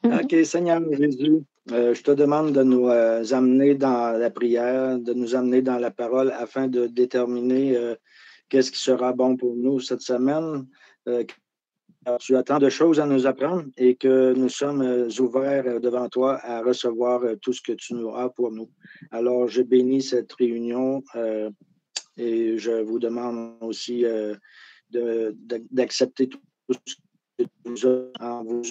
OK, Seigneur Jésus, je te demande de nous amener dans la prière, de nous amener dans la parole afin de déterminer qu'est-ce qui sera bon pour nous cette semaine. Car tu as tant de choses à nous apprendre et que nous sommes ouverts devant toi à recevoir tout ce que tu nous as pour nous. Alors, je bénis cette réunion et je vous demande aussi d'accepter tout ce que tu nous as en vous.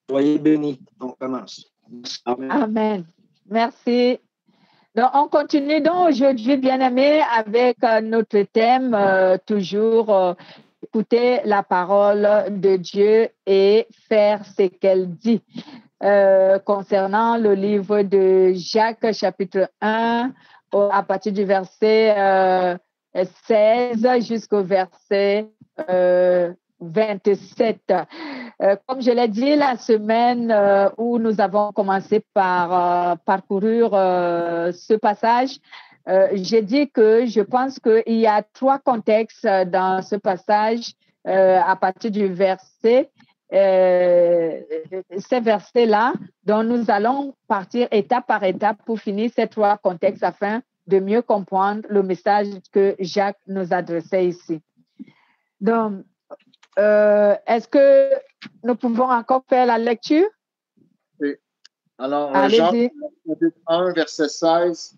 Soyez bénis. On commence. Amen. Amen. Merci. Donc, on continue donc aujourd'hui, bien-aimés, avec notre thème, toujours écouter la parole de Dieu et faire ce qu'elle dit. Concernant le livre de Jacques, chapitre 1, à partir du verset 16 jusqu'au verset 27. Comme je l'ai dit la semaine où nous avons commencé par parcourir ce passage, j'ai dit que je pense qu'il y a 3 contextes dans ce passage à partir du verset, ces versets-là, dont nous allons partir étape par étape pour finir ces 3 contextes afin de mieux comprendre le message que Jacques nous adressait ici. Donc, est-ce que nous pouvons encore faire la lecture? Oui. Alors, allez-y. Jean 1, verset 16.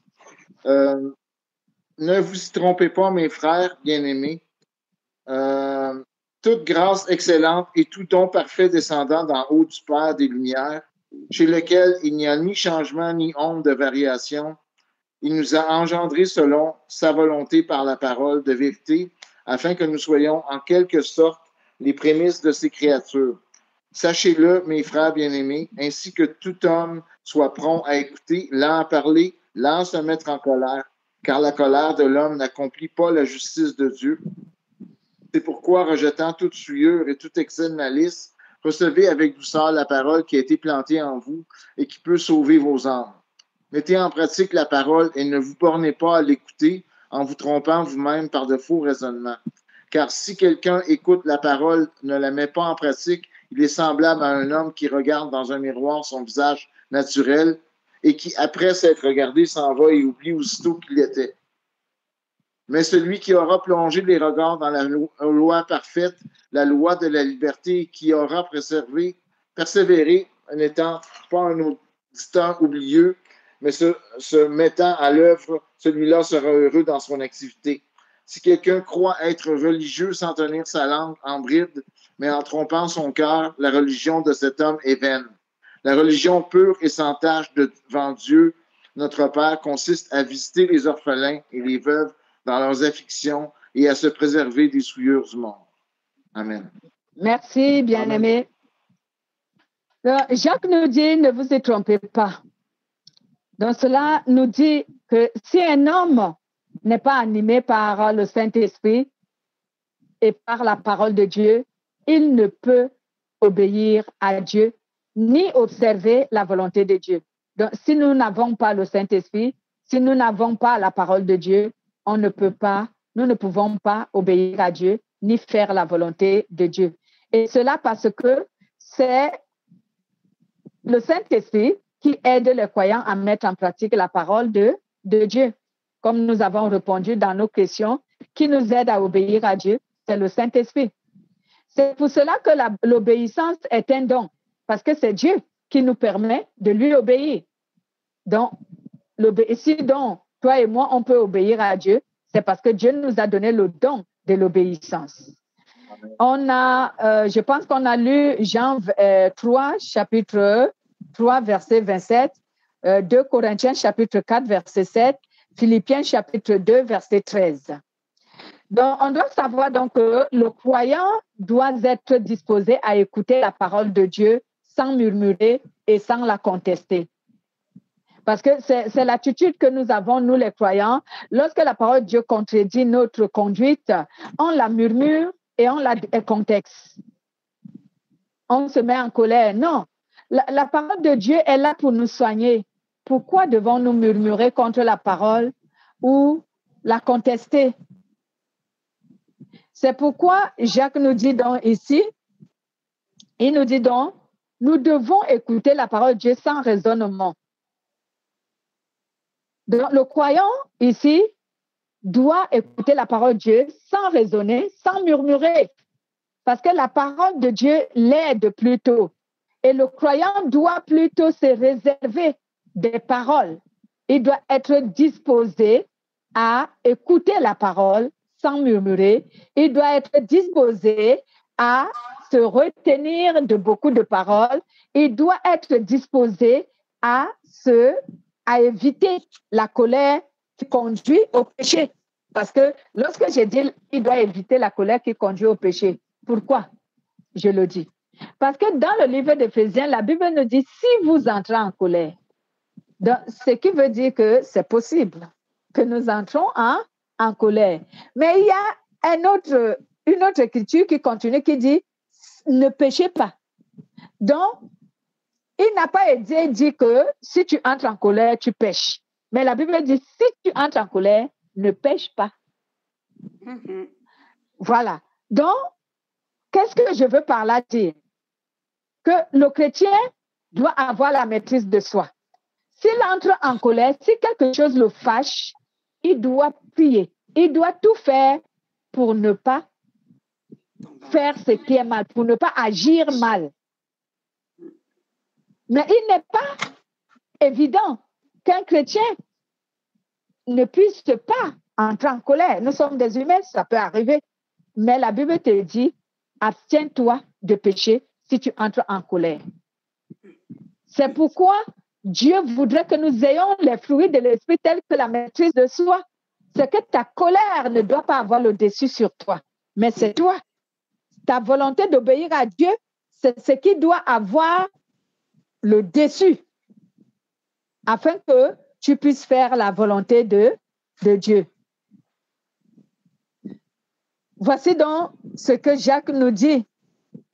Ne vous y trompez pas, mes frères bien-aimés. Toute grâce excellente et tout don parfait descendant d'en haut du Père des Lumières, chez lequel il n'y a ni changement ni honte de variation. Il nous a engendrés selon sa volonté par la parole de vérité, afin que nous soyons en quelque sorte les prémices de ses créatures. Sachez-le, mes frères bien-aimés, ainsi que tout homme soit prompt à écouter, lent à parler, lent à se mettre en colère, car la colère de l'homme n'accomplit pas la justice de Dieu. C'est pourquoi, rejetant toute souillure et tout excès de malice, recevez avec douceur la parole qui a été plantée en vous et qui peut sauver vos âmes. Mettez en pratique la parole et ne vous bornez pas à l'écouter en vous trompant vous-même par de faux raisonnements. Car si quelqu'un écoute la parole, ne la met pas en pratique, il est semblable à un homme qui regarde dans un miroir son visage naturel et qui, après s'être regardé, s'en va et oublie aussitôt qu'il était. Mais celui qui aura plongé les regards dans la loi parfaite, la loi de la liberté, qui aura persévéré, n'étant pas un auditeur oublieux, mais se mettant à l'œuvre, celui-là sera heureux dans son activité. Si quelqu'un croit être religieux sans tenir sa langue en bride, mais en trompant son cœur, la religion de cet homme est vaine. La religion pure et sans tache devant Dieu, notre Père, consiste à visiter les orphelins et les veuves dans leurs afflictions et à se préserver des souillures du monde. Amen. Merci, bien-aimé. Jacques nous dit, ne vous y trompez pas. Donc, cela nous dit que si un homme n'est pas animé par le Saint-Esprit et par la parole de Dieu, il ne peut obéir à Dieu ni observer la volonté de Dieu. Donc, si nous n'avons pas le Saint-Esprit, si nous n'avons pas la parole de Dieu, nous ne pouvons pas obéir à Dieu ni faire la volonté de Dieu. Et cela parce que c'est le Saint-Esprit qui aide les croyants à mettre en pratique la parole de Dieu. Comme nous avons répondu dans nos questions, qui nous aide à obéir à Dieu, c'est le Saint-Esprit. C'est pour cela que l'obéissance est un don, parce que c'est Dieu qui nous permet de lui obéir. Donc, si donc, toi et moi, on peut obéir à Dieu, c'est parce que Dieu nous a donné le don de l'obéissance. Je pense qu'on a lu Jean 3, chapitre 3, verset 27, 2 Corinthiens, chapitre 4, verset 7, Philippiens, chapitre 2, verset 13. Donc, on doit savoir donc que le croyant doit être disposé à écouter la parole de Dieu sans murmurer et sans la contester. Parce que c'est l'attitude que nous avons, nous les croyants. Lorsque la parole de Dieu contredit notre conduite, on la murmure et on la contexte. On se met en colère. Non, la parole de Dieu est là pour nous soigner. Pourquoi devons-nous murmurer contre la parole ou la contester? C'est pourquoi Jacques nous dit donc ici, il nous dit donc, nous devons écouter la parole de Dieu sans raisonnement. Donc, le croyant ici doit écouter la parole de Dieu sans raisonner, sans murmurer, parce que la parole de Dieu l'aide plutôt. Et le croyant doit plutôt se réserver des paroles. Il doit être disposé à écouter la parole sans murmurer. Il doit être disposé à se retenir de beaucoup de paroles. Il doit être disposé à éviter la colère qui conduit au péché. Parce que lorsque j'ai dit il doit éviter la colère qui conduit au péché, pourquoi je le dis? Parce que dans le livre d'Éphésiens, la Bible nous dit si vous entrez en colère, donc, ce qui veut dire que c'est possible que nous entrons en colère. Mais il y a une autre écriture qui continue qui dit ne péchez pas. Donc, il n'a pas dit que si tu entres en colère, tu pêches. Mais la Bible dit si tu entres en colère, ne pêche pas. Mm-hmm. Voilà. Donc, qu'est-ce que je veux par là dire? Que le chrétien doit avoir la maîtrise de soi. S'il entre en colère, si quelque chose le fâche, il doit prier. Il doit tout faire pour ne pas faire ce qui est mal, pour ne pas agir mal. Mais il n'est pas évident qu'un chrétien ne puisse pas entrer en colère. Nous sommes des humains, ça peut arriver. Mais la Bible te dit, abstiens-toi de pécher si tu entres en colère. C'est pourquoi Dieu voudrait que nous ayons les fruits de l'esprit tels que la maîtrise de soi. C'est que ta colère ne doit pas avoir le dessus sur toi, mais c'est toi. Ta volonté d'obéir à Dieu, c'est ce qui doit avoir le dessus afin que tu puisses faire la volonté de Dieu. Voici donc ce que Jacques nous dit.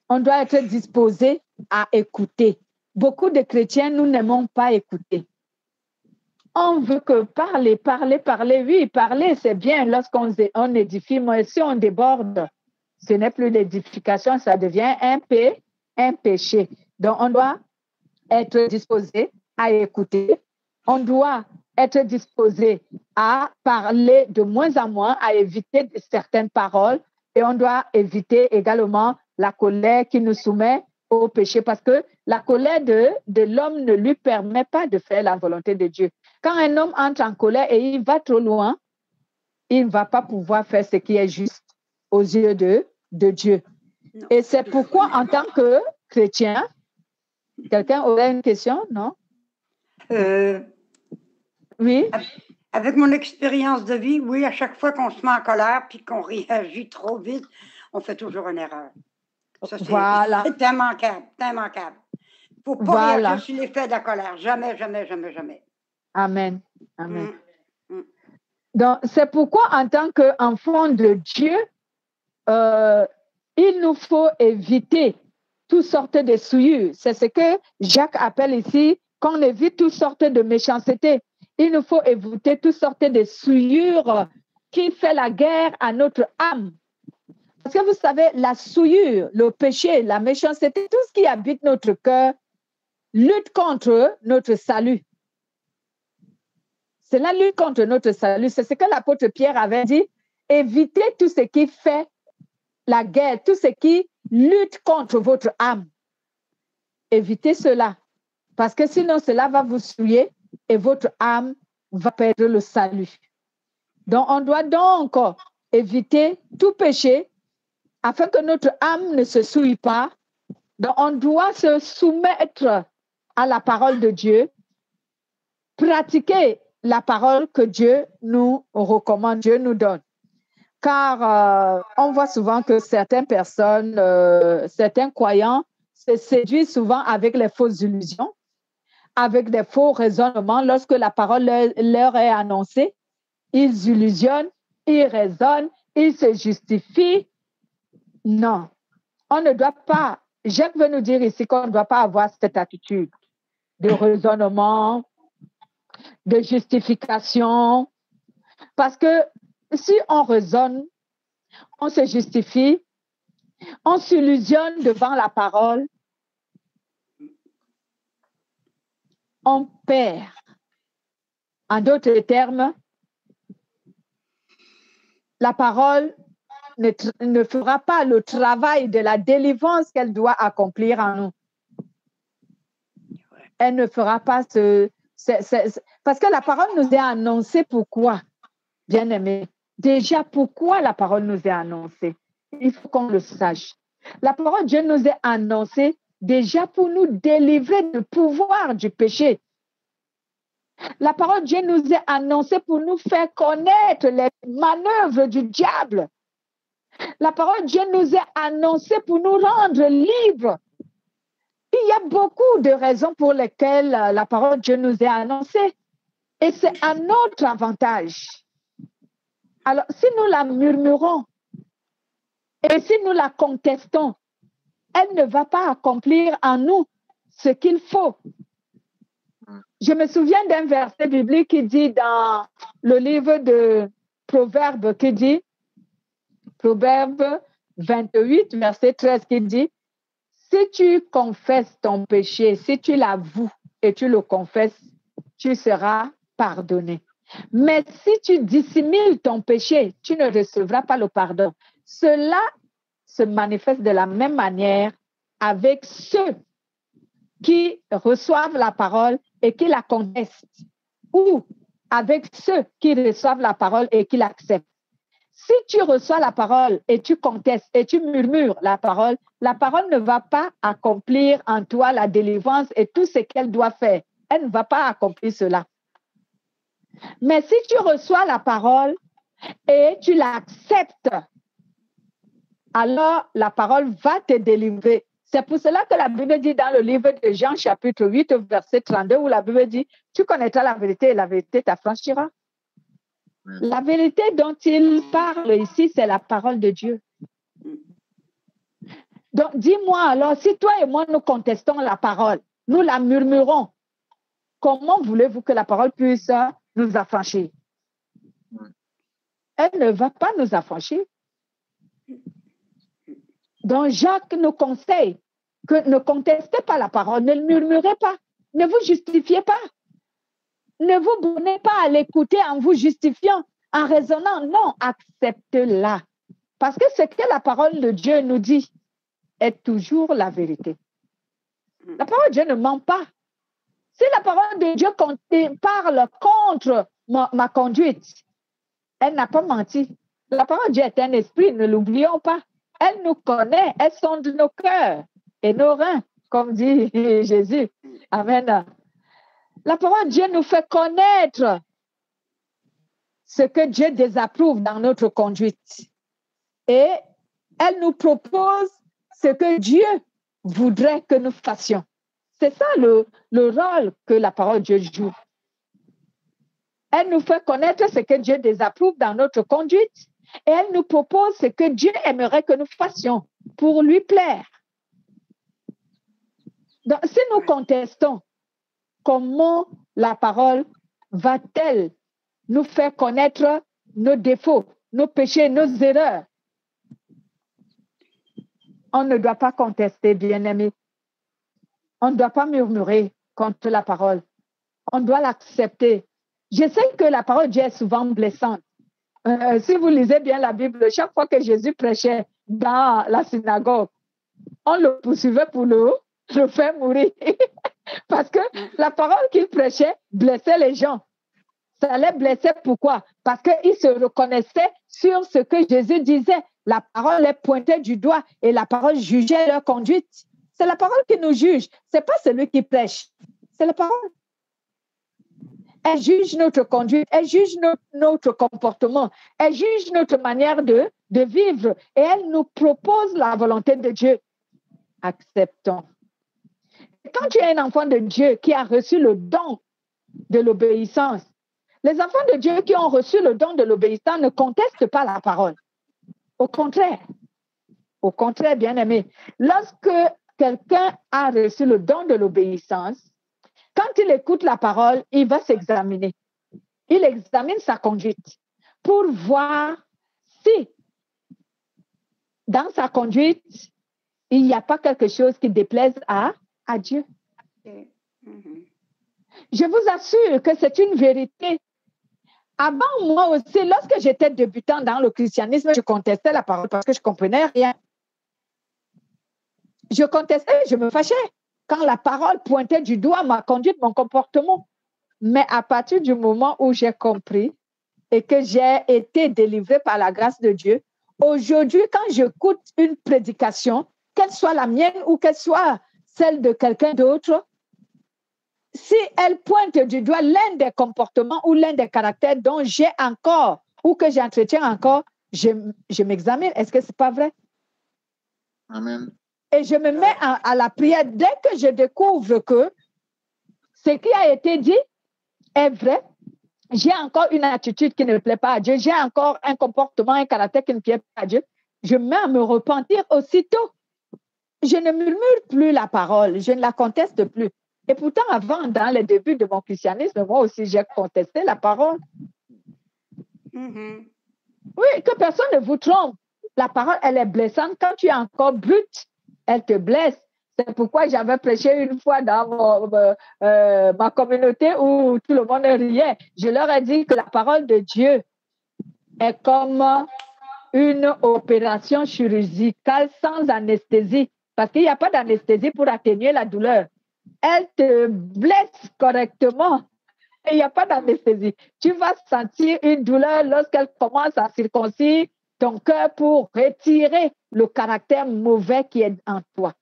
On doit être disposé à écouter. Beaucoup de chrétiens, nous n'aimons pas écouter. On veut que parler. Oui, parler, c'est bien lorsqu'on édifie, mais si on déborde, ce n'est plus l'édification, ça devient un péché. Donc, on doit être disposé à écouter. On doit être disposé à parler de moins en moins, à éviter certaines paroles. Et on doit éviter également la colère qui nous soumet au péché, parce que la colère de l'homme ne lui permet pas de faire la volonté de Dieu. Quand un homme entre en colère et il va trop loin, il ne va pas pouvoir faire ce qui est juste aux yeux de Dieu. Non. Et c'est pourquoi, en tant que chrétien, quelqu'un aurait une question, non? Oui. Avec mon expérience de vie, oui, à chaque fois qu'on se met en colère puis qu'on réagit trop vite, on fait toujours une erreur. Ça, c'est immanquable. Il ne faut pas réagir sur l'effet de la colère. Jamais. Amen. Donc, c'est pourquoi, en tant qu'enfant de Dieu, il nous faut éviter toutes sortes de souillures. C'est ce que Jacques appelle ici, qu'on évite toutes sortes de méchanceté. Il nous faut éviter toutes sortes de souillures qui fait la guerre à notre âme. Parce que vous savez, la souillure, le péché, la méchanceté, tout ce qui habite notre cœur lutte contre notre salut. C'est la lutte contre notre salut. C'est ce que l'apôtre Pierre avait dit. Évitez tout ce qui fait la guerre, tout ce qui lutte contre votre âme. Évitez cela. Parce que sinon, cela va vous souiller et votre âme va perdre le salut. Donc, on doit donc éviter tout péché afin que notre âme ne se souille pas. Donc, on doit se soumettre à la parole de Dieu, pratiquer la parole que Dieu nous recommande, Dieu nous donne. Car on voit souvent que certaines personnes, certains croyants se séduisent souvent avec les fausses illusions, avec des faux raisonnements. Lorsque la parole leur est annoncée, ils illusionnent, ils raisonnent, ils se justifient. Non, on ne doit pas. Jacques veut nous dire ici qu'on ne doit pas avoir cette attitude de raisonnement, de justification. Parce que si on raisonne on se justifie, on s'illusionne devant la parole, on perd. En d'autres termes, la parole ne fera pas le travail de la délivrance qu'elle doit accomplir en nous. Elle ne fera pas parce que la parole nous est annoncée pourquoi, bien-aimés. Déjà, pourquoi la parole nous est annoncée? Il faut qu'on le sache. La parole de Dieu nous est annoncée déjà pour nous délivrer du pouvoir du péché. La parole de Dieu nous est annoncée pour nous faire connaître les manœuvres du diable. La parole de Dieu nous est annoncée pour nous rendre libres. Il y a beaucoup de raisons pour lesquelles la parole de Dieu nous est annoncée. Et c'est à notre avantage. Alors, si nous la murmurons et si nous la contestons, elle ne va pas accomplir en nous ce qu'il faut. Je me souviens d'un verset biblique qui dit dans le livre de Proverbes, qui dit, Proverbe 28, verset 13, qui dit, si tu confesses ton péché, si tu l'avoues et tu le confesses, tu seras pardonné. Mais si tu dissimules ton péché, tu ne recevras pas le pardon. Cela se manifeste de la même manière avec ceux qui reçoivent la parole et qui la contestent, ou avec ceux qui reçoivent la parole et qui l'acceptent. Si tu reçois la parole et tu contestes et tu murmures la parole ne va pas accomplir en toi la délivrance et tout ce qu'elle doit faire. Elle ne va pas accomplir cela. Mais si tu reçois la parole et tu l'acceptes, alors la parole va te délivrer. C'est pour cela que la Bible dit dans le livre de Jean, chapitre 8, verset 32, où la Bible dit, tu connaîtras la vérité et la vérité t'affranchira. La vérité dont il parle ici, c'est la parole de Dieu. Donc, dis-moi alors, si toi et moi, nous contestons la parole, nous la murmurons, comment voulez-vous que la parole puisse nous affranchir? Elle ne va pas nous affranchir. Donc, Jacques nous conseille que ne contestez pas la parole, ne murmurez pas, ne vous justifiez pas. Ne vous bornez pas à l'écouter en vous justifiant, en raisonnant. Non, acceptez-la. Parce que ce que la parole de Dieu nous dit est toujours la vérité. La parole de Dieu ne ment pas. Si la parole de Dieu parle contre ma conduite, elle n'a pas menti. La parole de Dieu est un esprit, ne l'oublions pas. Elle nous connaît, elle sonde nos cœurs et nos reins, comme dit Jésus. Amen. La parole de Dieu nous fait connaître ce que Dieu désapprouve dans notre conduite. Et elle nous propose ce que Dieu voudrait que nous fassions. C'est ça le rôle que la parole de Dieu joue. Elle nous fait connaître ce que Dieu désapprouve dans notre conduite et elle nous propose ce que Dieu aimerait que nous fassions pour lui plaire. Donc, si nous contestons, comment la parole va-t-elle nous faire connaître nos défauts, nos péchés, nos erreurs? On ne doit pas contester, bien-aimés. On ne doit pas murmurer contre la parole. On doit l'accepter. Je sais que la parole de Dieu est souvent blessante. Si vous lisez bien la Bible, chaque fois que Jésus prêchait dans la synagogue, on le poursuivait pour le faire mourir. Parce que la parole qu'il prêchait blessait les gens. Ça les blessait pourquoi? Parce qu'ils se reconnaissaient sur ce que Jésus disait. La parole les pointait du doigt et la parole jugeait leur conduite. C'est la parole qui nous juge. Ce n'est pas celui qui prêche. C'est la parole. Elle juge notre conduite, elle juge notre comportement, elle juge notre manière de vivre et elle nous propose la volonté de Dieu. Acceptons. Quand tu es un enfant de Dieu qui a reçu le don de l'obéissance, les enfants de Dieu qui ont reçu le don de l'obéissance ne contestent pas la parole. Au contraire, bien-aimé, lorsque quelqu'un a reçu le don de l'obéissance, quand il écoute la parole, il va s'examiner. Il examine sa conduite pour voir si dans sa conduite, il n'y a pas quelque chose qui déplaise à Dieu. Je vous assure que c'est une vérité. Avant, moi aussi, lorsque j'étais débutant dans le christianisme, je contestais la parole parce que je ne comprenais rien. Je contestais, je me fâchais quand la parole pointait du doigt ma conduite, mon comportement. Mais à partir du moment où j'ai compris et que j'ai été délivrée par la grâce de Dieu, aujourd'hui, quand j'écoute une prédication, qu'elle soit la mienne ou qu'elle soit celle de quelqu'un d'autre, si elle pointe du doigt l'un des comportements ou l'un des caractères dont j'ai encore ou que j'entretiens encore, je m'examine. Est-ce que ce n'est pas vrai? Amen. Et je me mets à la prière dès que je découvre que ce qui a été dit est vrai. J'ai encore une attitude qui ne plaît pas à Dieu. J'ai encore un comportement, un caractère qui ne plaît pas à Dieu. Je me mets à me repentir aussitôt. Je ne murmure plus la parole. Je ne la conteste plus. Et pourtant, avant, dans les débuts de mon christianisme, moi aussi, j'ai contesté la parole. Oui, que personne ne vous trompe. La parole, elle est blessante. Quand tu es encore brute, elle te blesse. C'est pourquoi j'avais prêché une fois dans ma communauté où tout le monde riait. Je leur ai dit que la parole de Dieu est comme une opération chirurgicale sans anesthésie. Parce qu'il n'y a pas d'anesthésie pour atténuer la douleur. Elle te blesse correctement. Et il n'y a pas d'anesthésie. Tu vas sentir une douleur lorsqu'elle commence à circoncire ton cœur pour retirer le caractère mauvais qui est en toi.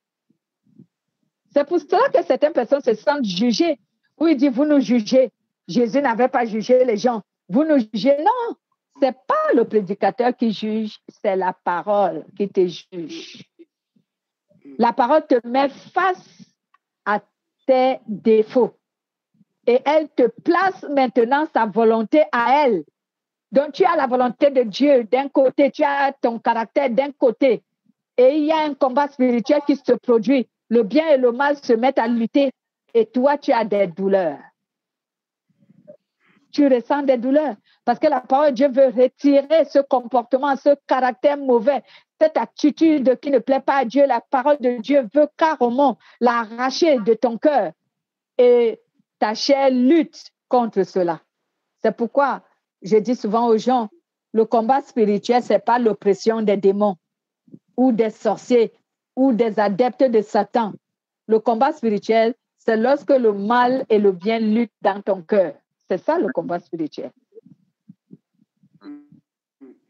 C'est pour cela que certaines personnes se sentent jugées. Où il dit, vous nous jugez. Jésus n'avait pas jugé les gens. Vous nous jugez. Non, ce n'est pas le prédicateur qui juge, c'est la parole qui te juge. La parole te met face à tes défauts. Et elle te place maintenant sa volonté à elle. Donc, tu as la volonté de Dieu d'un côté, tu as ton caractère d'un côté. Et il y a un combat spirituel qui se produit. Le bien et le mal se mettent à lutter. Et toi, tu as des douleurs. Tu ressens des douleurs. Parce que la parole de Dieu veut retirer ce comportement, ce caractère mauvais, cette attitude qui ne plaît pas à Dieu. La parole de Dieu veut carrément l'arracher de ton cœur. Et ta chair lutte contre cela. C'est pourquoi je dis souvent aux gens, le combat spirituel, ce n'est pas l'oppression des démons ou des sorciers ou des adeptes de Satan. Le combat spirituel, c'est lorsque le mal et le bien luttent dans ton cœur. C'est ça le combat spirituel.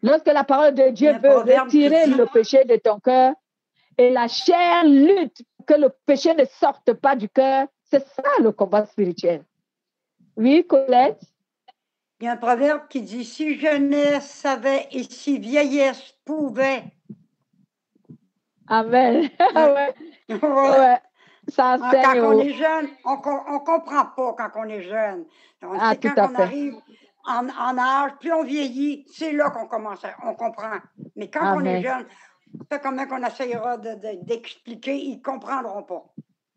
Lorsque la parole de Dieu veut retirer le péché de ton cœur et la chair lutte que le péché ne sorte pas du cœur, c'est ça le combat spirituel. Oui, Colette? Il y a un proverbe qui dit « Si jeunesse savait et si vieillesse pouvait ». Amen. Ouais. Ouais. Ça quand on est jeune, on ne comprend pas quand on est jeune. Donc, c'est quand on arrive en âge, plus on vieillit, c'est là qu'on commence, on comprend. Mais quand on est jeune, c'est comment qu'on essayera d'expliquer, ils ne comprendront pas.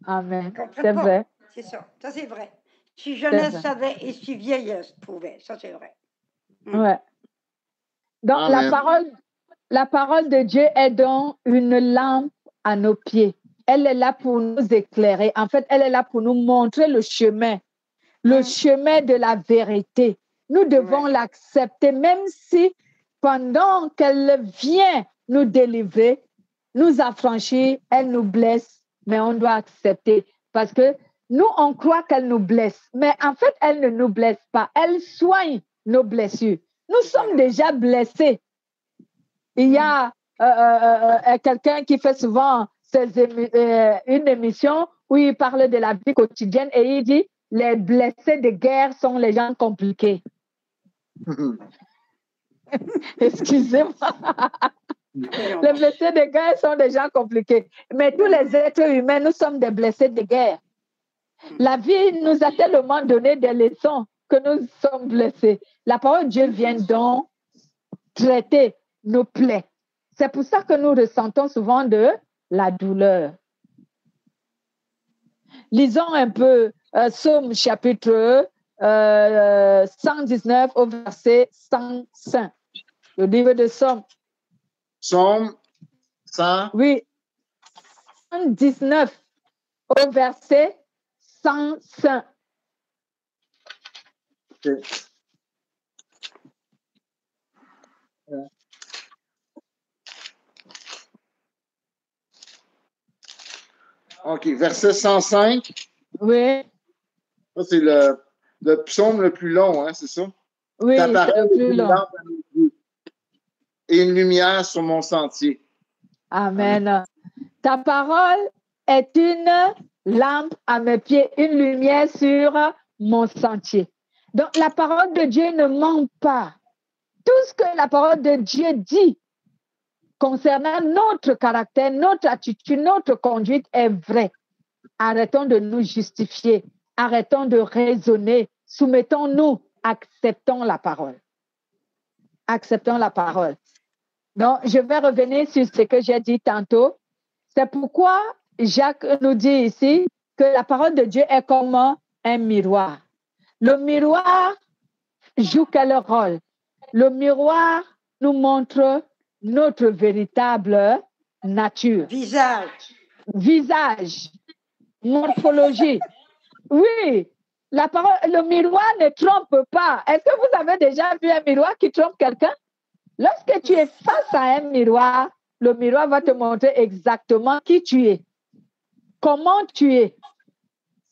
Amen. C'est vrai. C'est ça. Ça, c'est vrai. Si jeunesse savait et si vieillesse pouvait. Ça, c'est vrai. Ouais. Donc, la parole de Dieu est donc une lampe à nos pieds. Elle est là pour nous éclairer. En fait, elle est là pour nous montrer le chemin de la vérité. Nous devons l'accepter, même si pendant qu'elle vient nous délivrer, nous affranchir, elle nous blesse, mais on doit accepter. Parce que nous, on croit qu'elle nous blesse, mais en fait, elle ne nous blesse pas. Elle soigne nos blessures. Nous sommes déjà blessés. Il y a quelqu'un qui fait souvent une émission où il parle de la vie quotidienne et il dit « Les blessés de guerre sont les gens compliqués. » Excusez-moi. Les blessés de guerre sont des gens compliqués. Mais tous les êtres humains, nous sommes des blessés de guerre. La vie nous a tellement donné des leçons que nous sommes blessés. La parole de Dieu vient donc traiter nos plaies. C'est pour ça que nous ressentons souvent de la douleur. Lisons un peu Psaume chapitre 119 au verset 105. Le livre de Psaume. Psaume 100? Oui. 119 au verset 105. Okay. OK, verset 105. Oui. Ça, c'est le psaume le plus long, hein, c'est ça? Oui, Ta c'est parole le plus est une long. lampe à mes yeux et une lumière sur mon sentier. Amen. Ta parole est une lampe à mes pieds, une lumière sur mon sentier. Donc, la parole de Dieu ne ment pas. Tout ce que la parole de Dieu dit concernant notre caractère, notre attitude, notre conduite est vrai. Arrêtons de nous justifier. Arrêtons de raisonner. Soumettons-nous. Acceptons la parole. Acceptons la parole. Donc, je vais revenir sur ce que j'ai dit tantôt. C'est pourquoi Jacques nous dit ici que la parole de Dieu est comme un miroir. Le miroir joue quel rôle? Le miroir nous montre notre véritable nature. Visage, morphologie. Oui, la parole, le miroir ne trompe pas. Est-ce que vous avez déjà vu un miroir qui trompe quelqu'un? Lorsque tu es face à un miroir, le miroir va te montrer exactement qui tu es, comment tu es.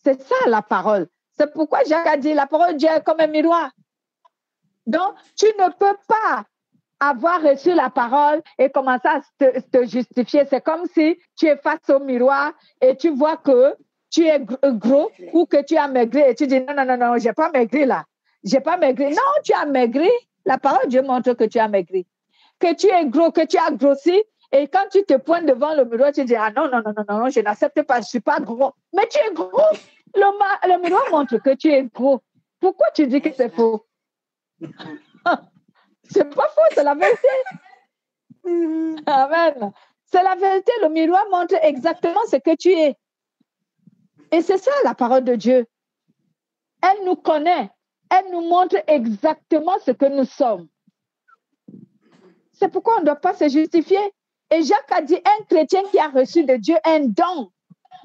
C'est ça la parole. C'est pourquoi Jacques a dit la parole de Dieu est comme un miroir. Donc, tu ne peux pas avoir reçu la parole et commencer à te justifier. C'est comme si tu es face au miroir et tu vois que tu es gros ou que tu as maigri et tu dis non, non, non, non, j'ai pas maigri là. J'ai pas maigri. Non, tu as maigri. La parole de Dieu montre que tu as maigri. Que tu es gros, que tu as grossi. Et quand tu te pointes devant le miroir, tu dis ah non, non, non, non, non, je n'accepte pas, je ne suis pas gros. Mais tu es gros. Le miroir montre que tu es gros. Pourquoi tu dis que c'est faux? C'est pas faux, c'est la vérité. Amen. C'est la vérité. Le miroir montre exactement ce que tu es. Et c'est ça la parole de Dieu. Elle nous connaît. Elle nous montre exactement ce que nous sommes. C'est pourquoi on ne doit pas se justifier. Et Jacques a dit, un chrétien qui a reçu de Dieu un don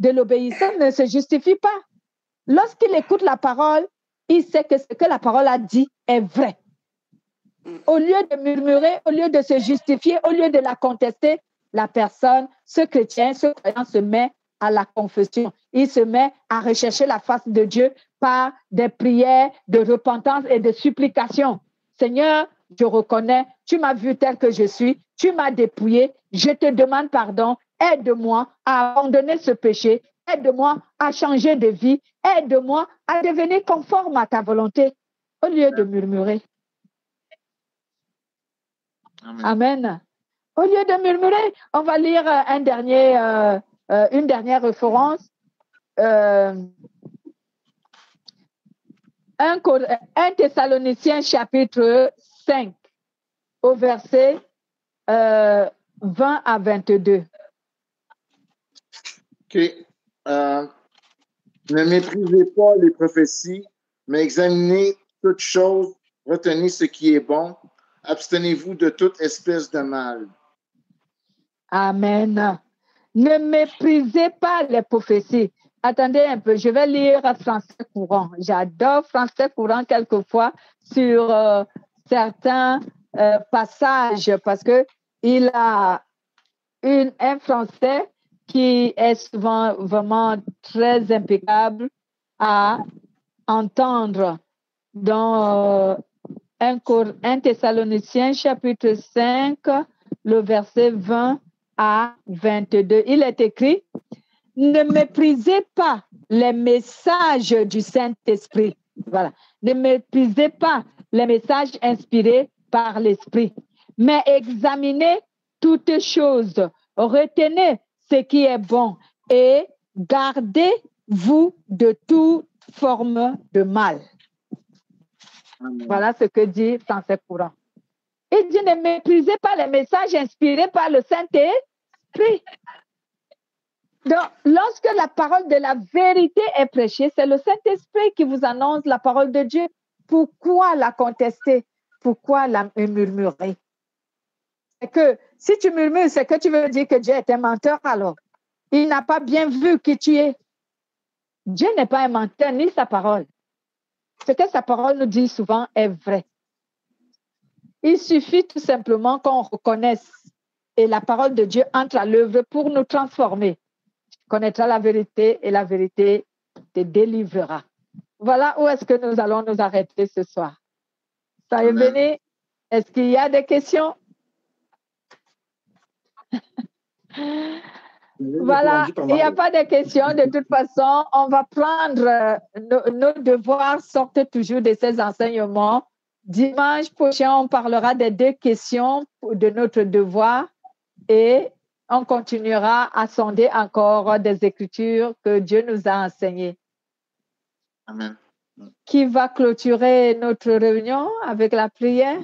de l'obéissance ne se justifie pas. Lorsqu'il écoute la parole, il sait que ce que la parole a dit est vrai. Au lieu de murmurer, au lieu de se justifier, au lieu de la contester, la personne, ce chrétien, ce croyant se met à la confession. Il se met à rechercher la face de Dieu par des prières de repentance et de supplication. Seigneur, je reconnais, tu m'as vu tel que je suis, tu m'as dépouillé, je te demande pardon, aide-moi à abandonner ce péché, aide-moi à changer de vie, aide-moi à devenir conforme à ta volonté, au lieu de murmurer. Amen. Amen. Au lieu de murmurer, on va lire une dernière référence. 1 Thessaloniciens chapitre 5 au verset 20 à 22. OK. Ne méprisez pas les prophéties, mais examinez toutes choses, retenez ce qui est bon, abstenez-vous de toute espèce de mal. Amen. Ne méprisez pas les prophéties. Attendez un peu, je vais lire français courant. J'adore français courant quelquefois sur certains passages parce que il a un français qui est souvent vraiment très impeccable à entendre. Dans 1 Thessaloniciens chapitre 5, le verset 20 à 22. Il est écrit, ne méprisez pas les messages du Saint-Esprit. Voilà. Ne méprisez pas les messages inspirés par l'Esprit, mais examinez toutes choses, retenez ce qui est bon et gardez-vous de toute forme de mal. Amen. Voilà ce que dit Français courant. Il dit ne méprisez pas les messages inspirés par le Saint-Esprit. Donc, lorsque la parole de la vérité est prêchée, c'est le Saint-Esprit qui vous annonce la parole de Dieu. Pourquoi la contester? Pourquoi la murmurer? c'est que si tu murmures, c'est que tu veux dire que Dieu est un menteur alors. Il n'a pas bien vu qui tu es. Dieu n'est pas un menteur, ni sa parole. Ce que sa parole nous dit souvent est vrai. Il suffit tout simplement qu'on reconnaisse et la parole de Dieu entre à l'œuvre pour nous transformer. Tu connaîtras la vérité et la vérité te délivrera. Voilà où est-ce que nous allons nous arrêter ce soir. Soyez bénis. Est-ce qu'il y a des questions? Voilà, il n'y a pas de questions. De toute façon, on va prendre nos devoirs, sortent toujours de ces enseignements. Dimanche prochain, on parlera des 2 questions de notre devoir et on continuera à sonder encore des Écritures que Dieu nous a enseignées. Amen. Qui va clôturer notre réunion avec la prière?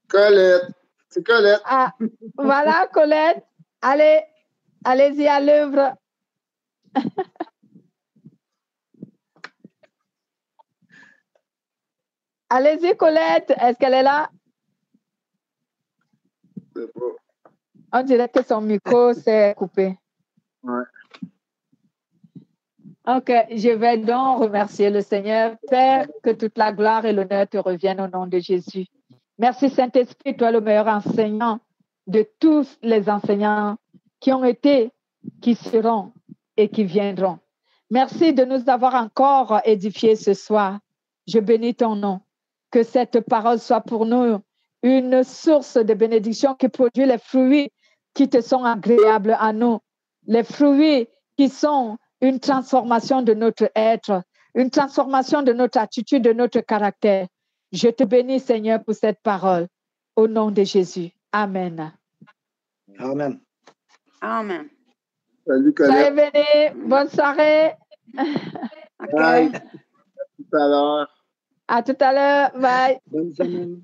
Colette. C'est Colette. Ah, voilà, Colette. Allez-y à l'œuvre. Allez-y, Colette. Est-ce qu'elle est là? On dirait que son micro s'est coupé. Ouais. Ok, je vais donc remercier le Seigneur. Père, que toute la gloire et l'honneur te reviennent au nom de Jésus. Merci Saint-Esprit, toi le meilleur enseignant de tous les enseignants qui ont été, qui seront et qui viendront. Merci de nous avoir encore édifiés ce soir. Je bénis ton nom. Que cette parole soit pour nous une source de bénédiction qui produit les fruits qui te sont agréables à nous. Les fruits qui sont une transformation de notre être, une transformation de notre attitude, de notre caractère. Je te bénis, Seigneur, pour cette parole. Au nom de Jésus. Amen. Amen. Amen. Salut, Colette. Soyez bénis. Bonne soirée. Bye. À tout à l'heure. À tout à l'heure. Bye. Bonne semaine.